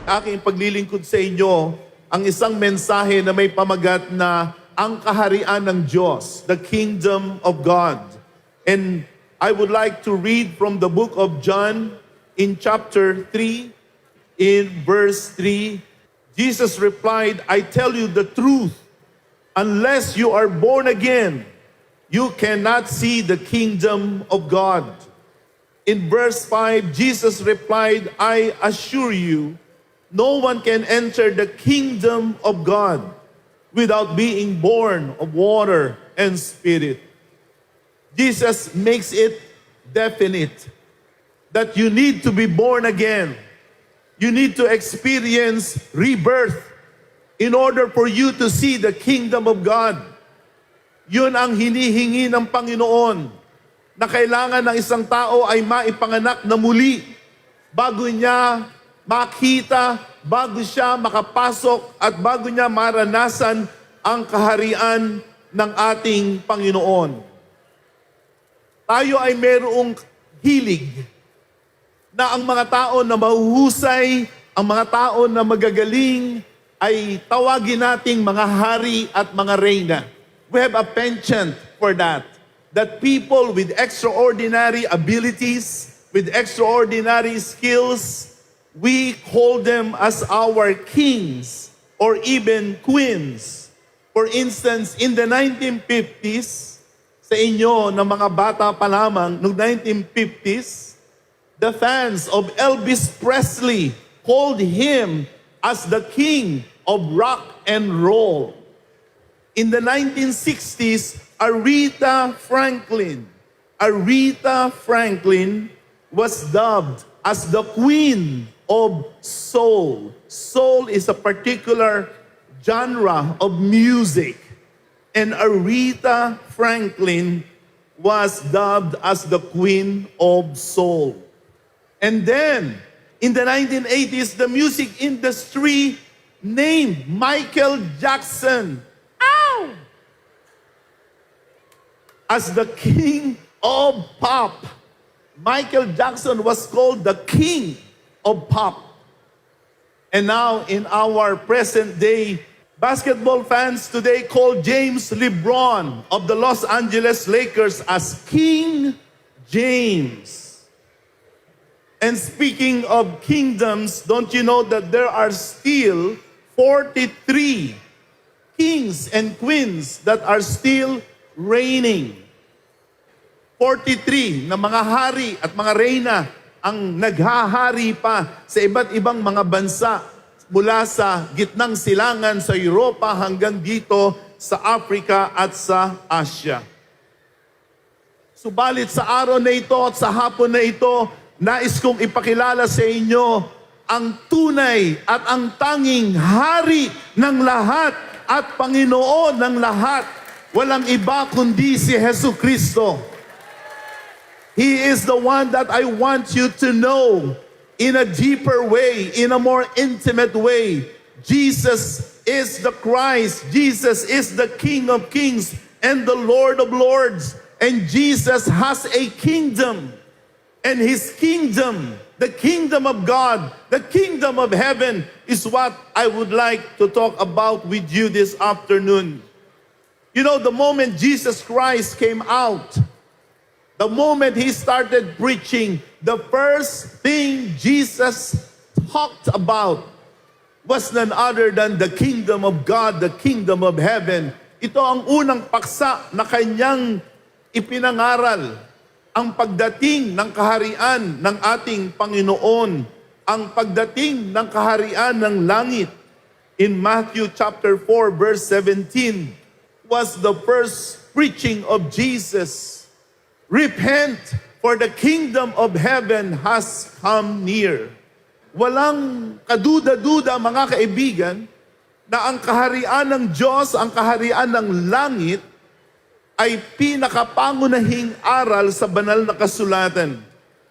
Aking paglilingkod sa inyo ang isang mensahe na may pamagat na ang kaharian ng Diyos, the kingdom of God. And I would like to read from the book of John in chapter 3, in verse 3. Jesus replied, I tell you the truth, unless you are born again, you cannot see the kingdom of God. In verse 5, Jesus replied, I assure you, no one can enter the kingdom of God without being born of water and spirit. Jesus makes it definite that you need to be born again. You need to experience rebirth in order for you to see the kingdom of God. Yun ang hinihingi ng Panginoon, na kailangan ng isang tao ay maipanganak na muli bago niya makita, bago siya makapasok at bago niya maranasan ang kaharian ng ating Panginoon. Tayo ay mayroong hilig na ang mga tao na mahuhusay, ang mga tao na magagaling ay tawagin nating mga hari at mga reyna. We have a penchant for that. That people with extraordinary abilities, with extraordinary skills, we call them as our kings or even queens. For instance, in the 1950s, sa inyo na mga bata pa lamang, noong 1950s, the fans of Elvis Presley called him as the king of rock and roll. In the 1960s, Aretha Franklin was dubbed as the queen of soul. Soul is a particular genre of music. And Aretha Franklin was dubbed as the queen of soul. And then, in the 1980s, the music industry named Michael Jackson as the king of pop. Michael Jackson was called the king of pop. And now in our present day, basketball fans today call James LeBron of the Los Angeles Lakers as King James. And speaking of kingdoms, don't you know that there are still 43 kings and queens that are still reigning? 43 na mga hari at mga reyna ang naghahari pa sa iba't ibang mga bansa mula sa gitnang silangan sa Europa hanggang dito sa Africa at sa Asia. Subalit sa araw na ito at sa hapon na ito, nais kong ipakilala sa inyo ang tunay at ang tanging hari ng lahat at Panginoon ng lahat. Walang iba kundi si Jesucristo. He is the one that I want you to know in a deeper way, in a more intimate way. Jesus is the Christ. Jesus is the King of Kings and the Lord of Lords. And Jesus has a kingdom. And His kingdom, the kingdom of God, the kingdom of heaven, is what I would like to talk about with you this afternoon. You know, the moment Jesus Christ came out, the moment He started preaching, the first thing Jesus talked about was none other than the kingdom of God, the kingdom of heaven. Ito ang unang paksa na Kanyang ipinangaral, ang pagdating ng kaharian ng ating Panginoon, ang pagdating ng kaharian ng langit. In Matthew chapter 4 verse 17 was the first preaching of Jesus. Repent, for the kingdom of heaven has come near. Walang kaduda-duda, mga kaibigan, na ang kaharian ng Diyos, ang kaharian ng langit, ay pinakapangunahing aral sa banal na kasulatan.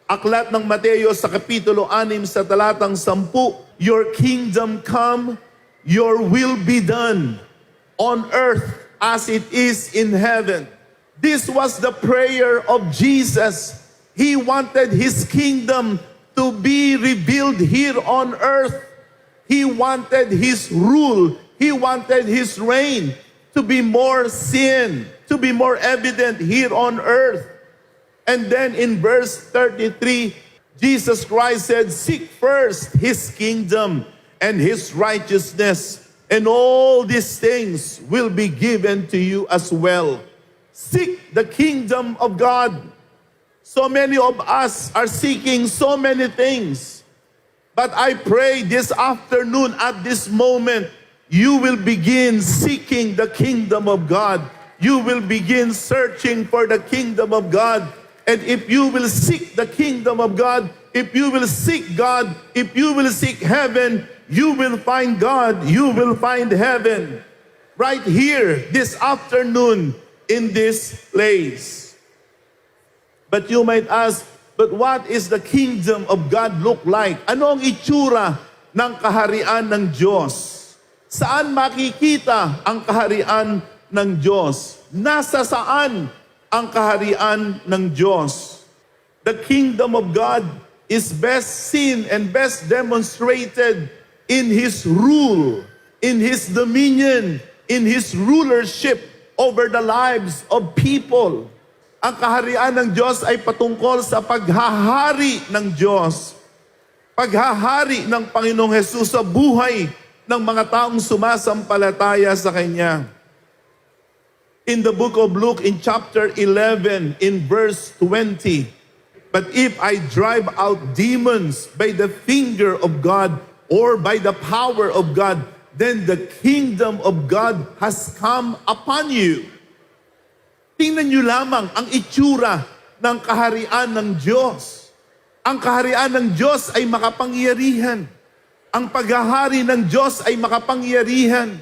Aklat ng Mateo sa kapitulo 6 sa talatang 10, Your kingdom come, your will be done on earth as it is in heaven. This was the prayer of Jesus. He wanted His kingdom to be revealed here on earth. He wanted His rule. He wanted His reign to be more seen, to be more evident here on earth. And then in verse 33, Jesus Christ said, "Seek first His kingdom and His righteousness, and all these things will be given to you as well." Seek the kingdom of God. So many of us are seeking so many things. But I pray this afternoon, at this moment, you will begin seeking the kingdom of God. You will begin searching for the kingdom of God. And if you will seek the kingdom of God, if you will seek God, if you will seek heaven, you will find God, you will find heaven. Right here, this afternoon, in this place. But you might ask, but what is the kingdom of God look like? Ano ang itsura ng kaharian ng Diyos? Saan makikita ang kaharian ng Diyos? Nasa saan ang kaharian ng Diyos? The kingdom of God is best seen and best demonstrated in His rule, in His dominion, in His rulership over the lives of people. Ang kaharian ng Diyos ay patungkol sa paghahari ng Diyos. Paghahari ng Panginoong Hesus sa buhay ng mga taong sumasampalataya sa Kanya. In the book of Luke, in chapter 11, in verse 20, "But if I drive out demons by the finger of God or by the power of God, then the kingdom of God has come upon you." Tingnan niyo lamang ang itsura ng kaharian ng Diyos. Ang kaharian ng Diyos ay makapangyarihan. Ang paghahari ng Diyos ay makapangyarihan.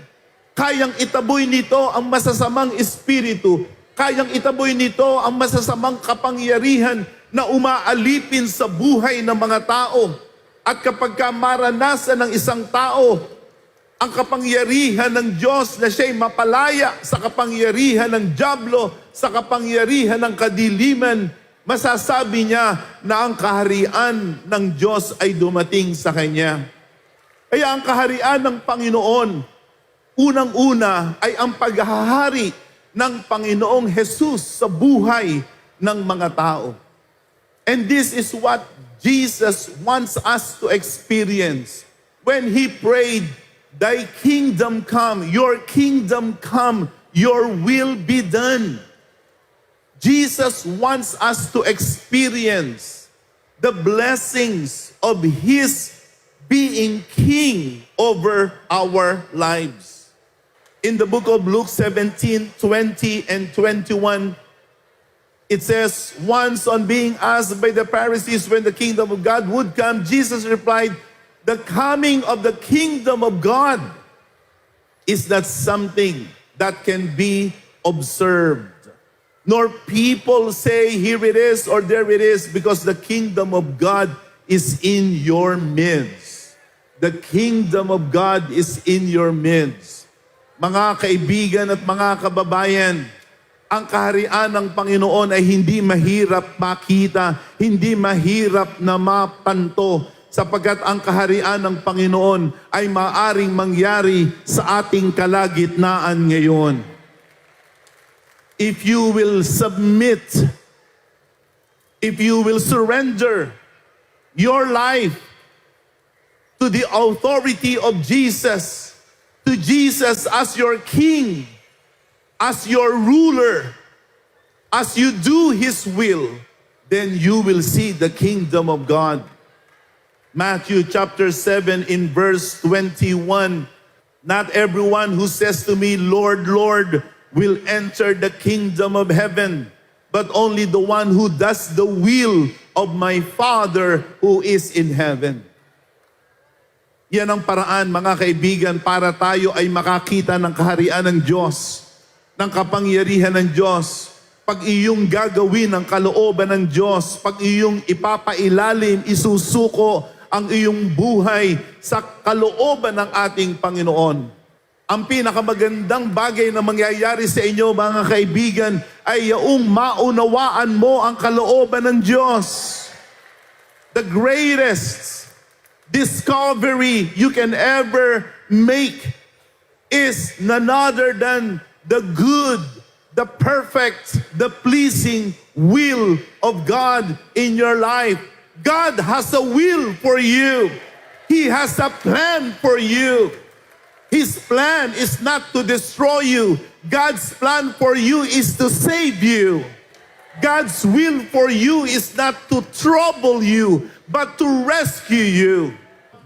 Kayang itaboy nito ang masasamang espiritu. Kayang itaboy nito ang masasamang kapangyarihan na umaalipin sa buhay ng mga tao. At kapag maranasan ng isang tao ang kapangyarihan ng Diyos na siya'y mapalaya sa kapangyarihan ng dyablo, sa kapangyarihan ng kadiliman, masasabi niya na ang kaharian ng Diyos ay dumating sa kanya. Kaya ang kaharian ng Panginoon, unang-una ay ang paghahari ng Panginoong Jesus sa buhay ng mga tao. And this is what Jesus wants us to experience when He prayed, "Thy kingdom come, your kingdom come, your will be done." Jesus wants us to experience the blessings of His being King over our lives. In the book of Luke 17:20 and 21, it says, "Once on being asked by the Pharisees when the kingdom of God would come, Jesus replied, 'The coming of the kingdom of God is not something that can be observed, nor people say, here it is or there it is, because the kingdom of God is in your midst.'" The kingdom of God is in your midst. Mga kaibigan at mga kababayan, ang kaharian ng Panginoon ay hindi mahirap makita, hindi mahirap na mapanto, sapagkat ang kaharian ng Panginoon ay maaring mangyari sa ating kalagitnaan ngayon. If you will submit, if you will surrender your life to the authority of Jesus, to Jesus as your King, as your ruler, as you do His will, then you will see the kingdom of God. Matthew chapter 7 in verse 21, "Not everyone who says to me, 'Lord, Lord,' will enter the kingdom of heaven, but only the one who does the will of my Father who is in heaven." Yan ang paraan, mga kaibigan, para tayo ay makakita ng kaharian ng Diyos, ng kapangyarihan ng Diyos. Pag iyong gagawin ang kalooban ng Diyos, pag iyong ipapailalim, isusuko ang iyong buhay sa kalooban ng ating Panginoon. Ang pinakamagandang bagay na mangyayari sa inyo, mga kaibigan, ay yaong maunawaan mo ang kalooban ng Diyos. The discovery you can ever make is none other than the good, the perfect, the pleasing will of God in your life. God has a will for you. He has a plan for you. His plan is not to destroy you. God's plan for you is to save you. God's will for you is not to trouble you, but to rescue you.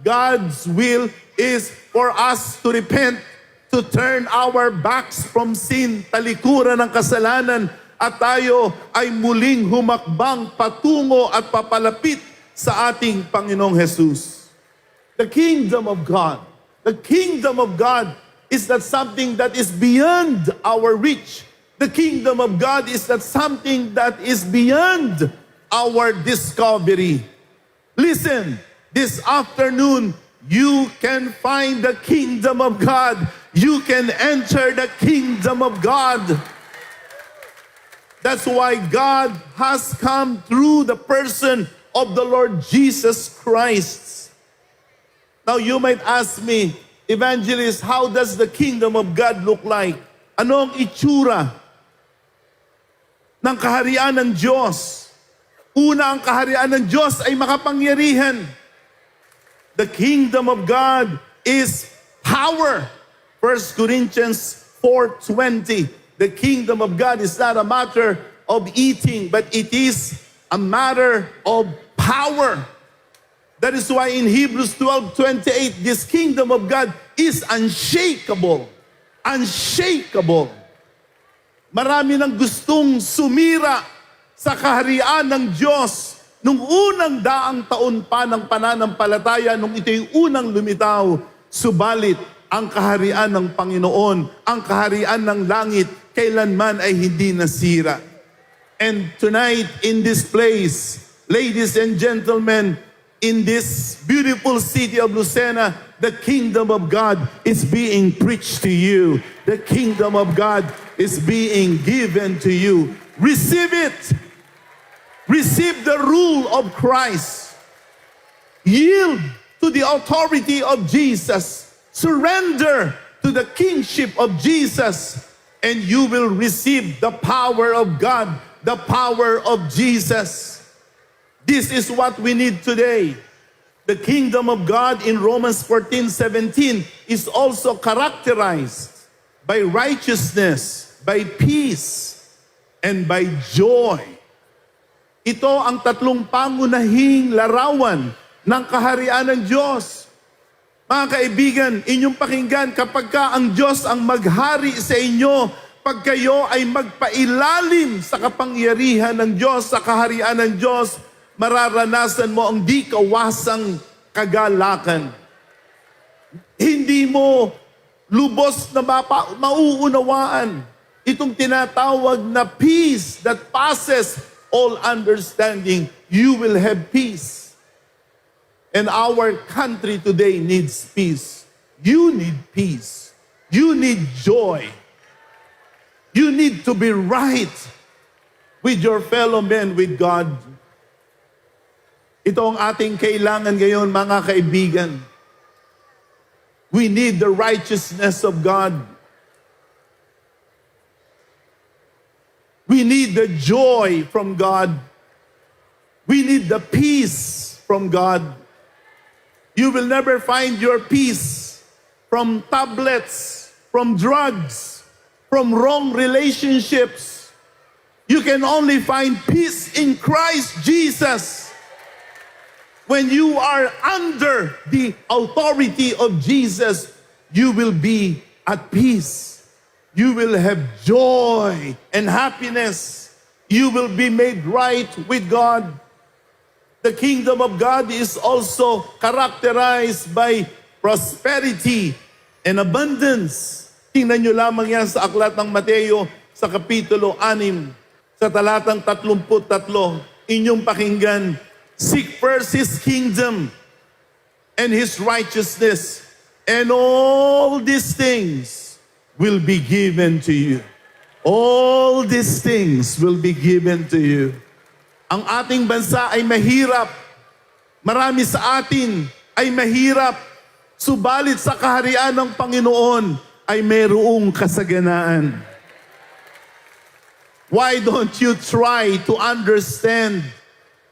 God's will is for us to repent, to turn our backs from sin, talikuran ng kasalanan, at tayo ay muling humakbang patungo at papalapit sa ating Panginoong Jesus. The kingdom of God is not something that is beyond our reach. The kingdom of God is not something that is beyond our discovery. Listen, this afternoon, you can find the kingdom of God. You can enter the kingdom of God. That's why God has come through the person of the Lord Jesus Christ. Now you might ask me, Evangelist, how does the kingdom of God look like? Ano ang itsura ng kaharian ng Diyos? Una, ang kaharian ng Diyos ay makapangyarihan. The kingdom of God is power. 1 Corinthians 4:20. The kingdom of God is not a matter of eating, but it is a matter of power. That is why in Hebrews 12:28, this kingdom of God is unshakable. Unshakable. Marami nang gustong sumira sa kaharian ng Diyos nung unang daang taon pa ng pananampalataya, nung ito'y unang lumitaw. Subalit, ang kaharian ng Panginoon, ang kaharian ng langit, kailanman ay hindi nasira. And tonight, in this place, ladies and gentlemen, in this beautiful city of Lucena, the kingdom of God is being preached to you. The kingdom of God is being given to you. Receive it. Receive the rule of Christ. Yield to the authority of Jesus. Surrender to the kingship of Jesus, and you will receive the power of God, the power of Jesus. This is what we need today. The kingdom of God in Romans 14:17 is also characterized by righteousness, by peace, and by joy. Ito ang tatlong pangunahing larawan ng kaharian ng Diyos. Mga kaibigan, inyong pakinggan, kapag ka ang Diyos ang maghari sa inyo, pag kayo ay magpailalim sa kapangyarihan ng Diyos, sa kaharian ng Diyos, mararanasan mo ang di kawasang kagalakan. Hindi mo lubos na mauunawaan itong tinatawag na peace that passes all understanding. You will have peace. And our country today needs peace. You need peace. You need joy. You need to be right with your fellow men, with God. Ito ang ating kailangan ngayon, mga kaibigan. We need the righteousness of God. We need the joy from God. We need the peace from God. You will never find your peace from tablets, from drugs, from wrong relationships. You can only find peace in Christ Jesus. When you are under the authority of Jesus, you will be at peace. You will have joy and happiness. You will be made right with God. The kingdom of God is also characterized by prosperity and abundance. Tingnan nyo lamang yan sa aklat ng Mateo sa kapitulo 6, sa talatang 33. Inyong pakinggan, seek first His kingdom and His righteousness, and all these things will be given to you. All these things will be given to you. Ang ating bansa ay mahirap. Marami sa atin ay mahirap, subalit sa kaharian ng Panginoon ay mayroong kasaganaan. Why don't you try to understand?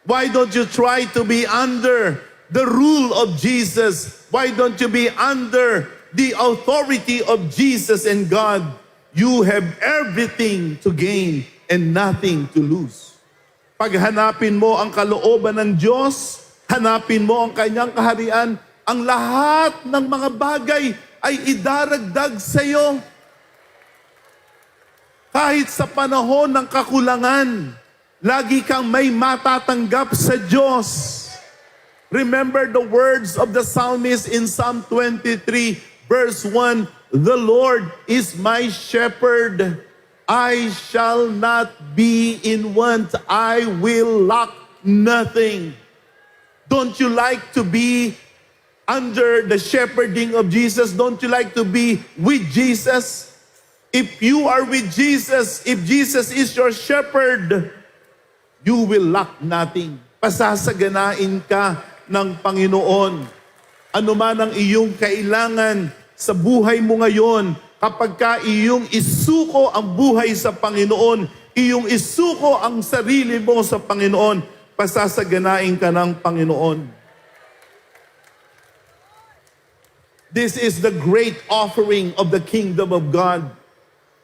Why don't you try to be under the rule of Jesus? Why don't you be under the authority of Jesus and God? You have everything to gain and nothing to lose. Paghanapin mo ang kalooban ng Diyos, hanapin mo ang kanyang kaharian, ang lahat ng mga bagay ay idaragdag sa iyo. Kahit sa panahon ng kakulangan, lagi kang may matatanggap sa Diyos. Remember the words of the psalmist in Psalm 23, verse 1, "The Lord is my shepherd. I shall not be in want. I will lack nothing." Don't you like to be under the shepherding of Jesus? Don't you like to be with Jesus? If you are with Jesus, if Jesus is your shepherd, you will lack nothing. Pasasaganain ka ng Panginoon. Ano man ang iyong kailangan sa buhay mo ngayon, kapag ka iyong isuko ang buhay sa Panginoon, iyong isuko ang sarili mo sa Panginoon, pasasaganain ka ng Panginoon. This is the great offering of the kingdom of God.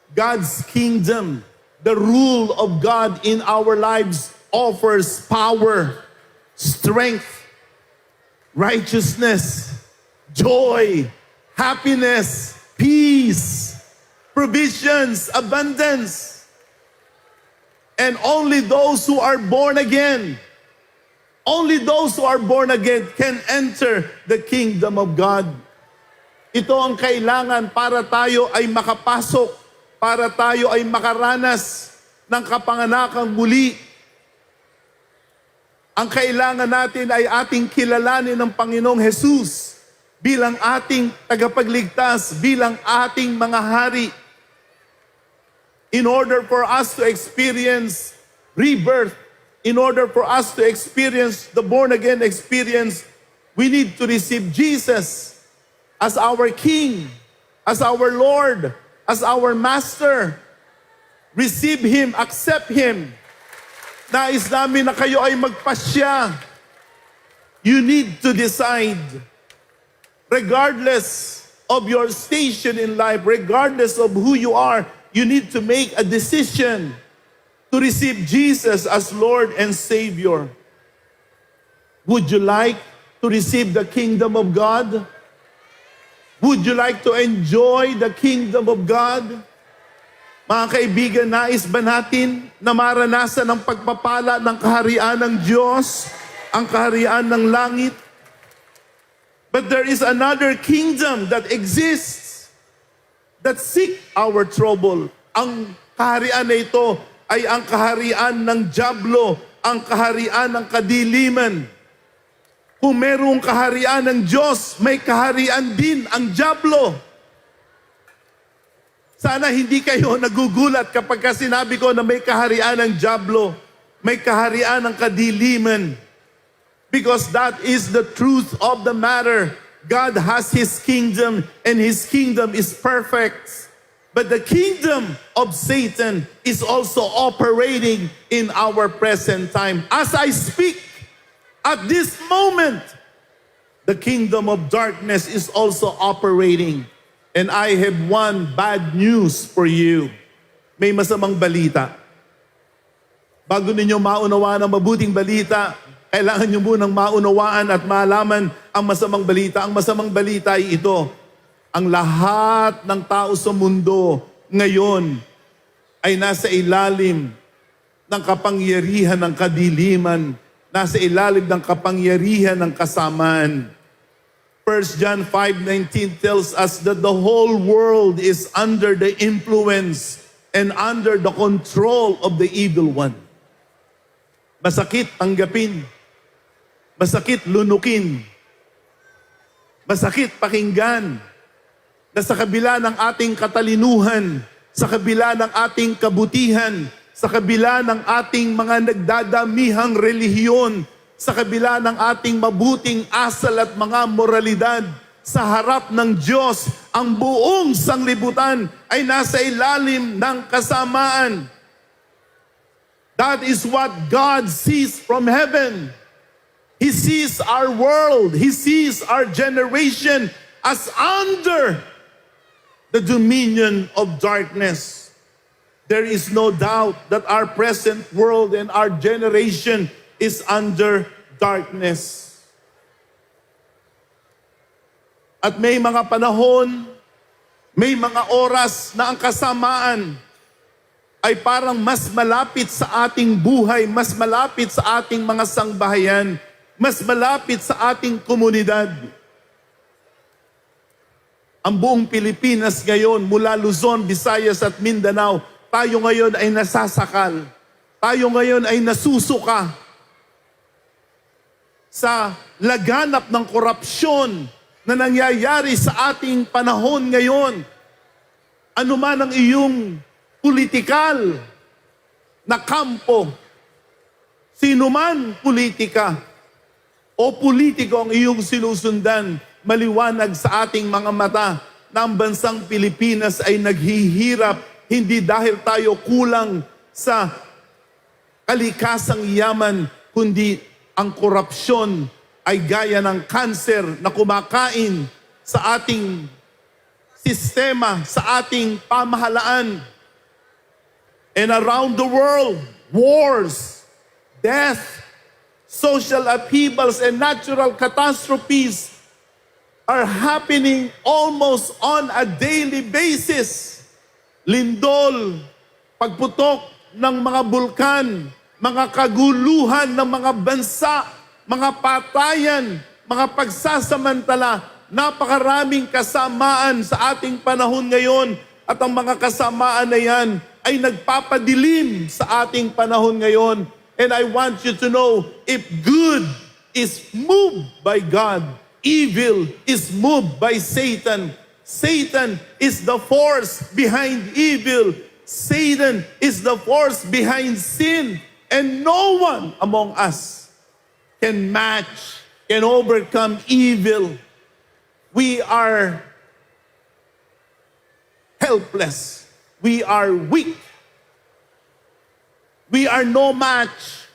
God's kingdom, the rule of God in our lives offers power, strength, righteousness, joy, happiness, peace, provisions, abundance. And only those who are born again, can enter the kingdom of God. Ito ang kailangan para tayo ay makapasok, para tayo ay makaranas ng kapanganakang muli. Ang kailangan natin ay ating kilalanin ng Panginoong Jesus bilang ating tagapagligtas, bilang ating mga hari. In order for us to experience rebirth, in order for us to experience the born-again experience, we need to receive Jesus as our King, as our Lord, as our Master. Receive Him, accept Him. Nais namin na kayo ay magpasya. You need to decide, regardless of your station in life, regardless of who you are, you need to make a decision to receive Jesus as Lord and Savior. Would you like to receive the kingdom of God? Would you like to enjoy the kingdom of God? Mga kaibigan, nais ba natin na maranasan ang pagpapala ng kaharian ng Diyos, ang kaharian ng langit? But there is another kingdom that exists that seek our trouble. Ang kaharian na ito ay ang kaharian ng dyablo, ang kaharian ng kadiliman. Kung merong kaharian ng Diyos, may kaharian din ang dyablo. Sana hindi kayo nagugulat kapag sinabi ko na may kaharian ng dyablo, may kaharian ng kadiliman. Because that is the truth of the matter. God has His kingdom and His kingdom is perfect. But the kingdom of Satan is also operating in our present time. As I speak, at this moment, the kingdom of darkness is also operating. And I have one bad news for you. May masamang balita. Bago ninyo maunawaan ang mabuting balita, kailangan nyo munang maunawaan at malaman ang masamang balita. Ang masamang balita ay ito. Ang lahat ng tao sa mundo ngayon ay nasa ilalim ng kapangyarihan ng kadiliman, nasa ilalim ng kapangyarihan ng kasamaan. 1 John 5:19 tells us that the whole world is under the influence and under the control of the evil one. Masakit tanggapin. Masakit lunukin. Masakit pakinggan na sa kabila ng ating katalinuhan, sa kabila ng ating kabutihan, sa kabila ng ating mga nagdadamihang relihiyon, sa kabila ng ating mabuting asal at mga moralidad, sa harap ng Diyos, ang buong sanglibutan ay nasa ilalim ng kasamaan. That is what God sees from heaven. He sees our world, He sees our generation as under the dominion of darkness. There is no doubt that our present world and our generation is under darkness. At may mga panahon, may mga oras na ang kasamaan ay parang mas malapit sa ating buhay, mas malapit sa ating mga sangbahayan, mas malapit sa ating komunidad. Ang buong Pilipinas ngayon, mula Luzon, Visayas at Mindanao, tayo ngayon ay nasasakal. Tayo ngayon ay nasusuka sa laganap ng korupsyon na nangyayari sa ating panahon ngayon. Ano man ang iyong politikal na kampo, sino man politika o politiko ang iyong sinusundan, maliwanag sa ating mga mata na ang bansang Pilipinas ay naghihirap hindi dahil tayo kulang sa kalikasang yaman, kundi ang korupsyon ay gaya ng kanser na kumakain sa ating sistema, sa ating pamahalaan. And around the world, wars, death, social upheavals, and natural catastrophes are happening almost on a daily basis. Lindol, pagputok ng mga bulkan, mga kaguluhan ng mga bansa, mga patayan, mga pagsasamantala, napakaraming kasamaan sa ating panahon ngayon at ang mga kasamaan na yan ay nagpapadilim sa ating panahon ngayon. And I want you to know, if good is moved by God, evil is moved by Satan. Satan is the force behind evil. Satan is the force behind sin. And no one among us can match, can overcome evil. We are helpless. We are weak. We are no match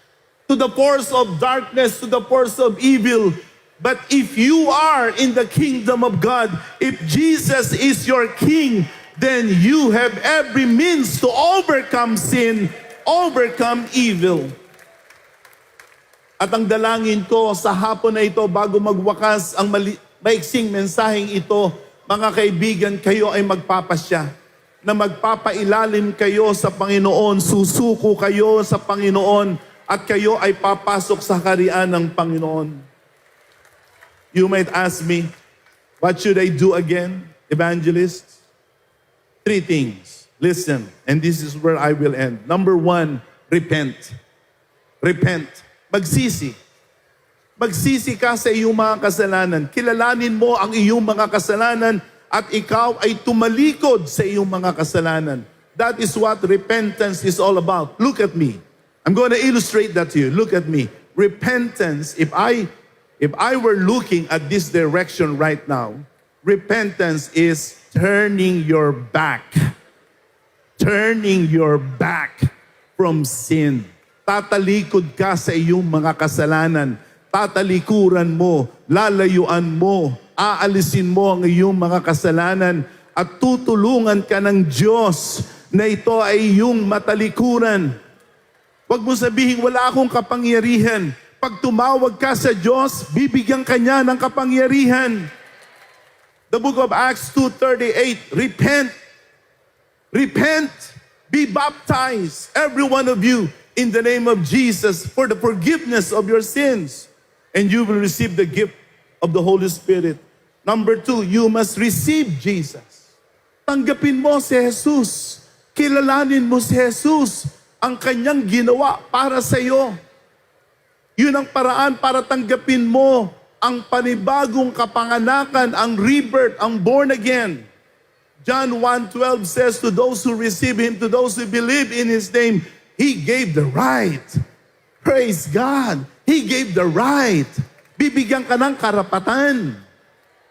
to the force of darkness, to the force of evil. But if you are in the kingdom of God, if Jesus is your king, then you have every means to overcome sin, overcome evil. At ang dalangin ko sa hapon na ito, bago magwakas ang maiksing mensaheng ito, mga kaibigan, kayo ay magpapasya, na magpapailalim kayo sa Panginoon, susuko kayo sa Panginoon, at kayo ay papasok sa kaharian ng Panginoon. You might ask me, what should I do again, evangelist? 3 things. Listen, and this is where I will end. Number 1, repent. Repent. Magsisi. Magsisi ka sa iyong mga kasalanan. Kilalanin mo ang iyong mga kasalanan at ikaw ay tumalikod sa iyong mga kasalanan. That is what repentance is all about. Look at me. I'm going to illustrate that to you. Look at me. Repentance, if I were looking at this direction right now, repentance is turning your back. Turning your back from sin. Tatalikod ka sa iyong mga kasalanan. Tatalikuran mo, lalayuan mo, aalisin mo ang iyong mga kasalanan at tutulungan ka ng Diyos na ito ay iyong matalikuran. Huwag mo sabihin, wala akong kapangyarihan. Pag tumawag ka sa Diyos, bibigyan ka niya ng kapangyarihan. The book of Acts 2:38, repent. Repent. Be baptized, every one of you, in the name of Jesus for the forgiveness of your sins. And you will receive the gift of the Holy Spirit. Number 2, you must receive Jesus. Tanggapin mo si Jesus. Kilalanin mo si Jesus. Ang kanyang ginawa para sa iyo. Yun ang paraan para tanggapin mo ang panibagong kapanganakan, ang rebirth, ang born again. John 1:12 says, to those who receive Him, to those who believe in His name, He gave the right. Praise God. He gave the right. Bibigyan ka ng karapatan.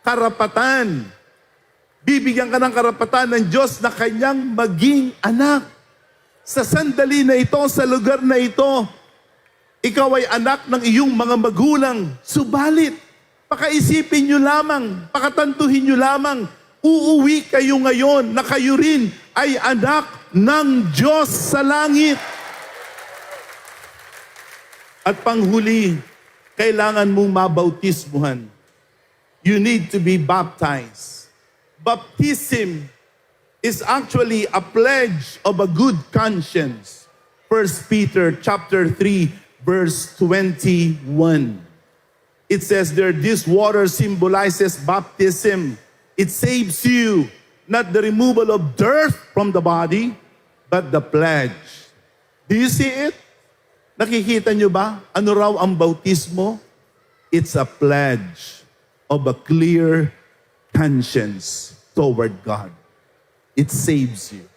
Karapatan. Bibigyan ka ng karapatan ng Diyos na kanyang maging anak. Sa sandali na ito, sa lugar na ito, ikaw ay anak ng iyong mga magulang. Subalit, pakaisipin nyo lamang, pakatantuhin nyo lamang, uuwi kayo ngayon na kayo rin ay anak ng Diyos sa langit. At panghuli, kailangan mong mabautismuhan. You need to be baptized. Baptism is actually a pledge of a good conscience. 1 Peter chapter 3, verse 21. It says there, this water symbolizes baptism. It saves you, not the removal of dirt from the body, but the pledge. Do you see it? Nakikita nyo ba? Ano raw ang bautismo? It's a pledge of a clear conscience toward God. It saves you.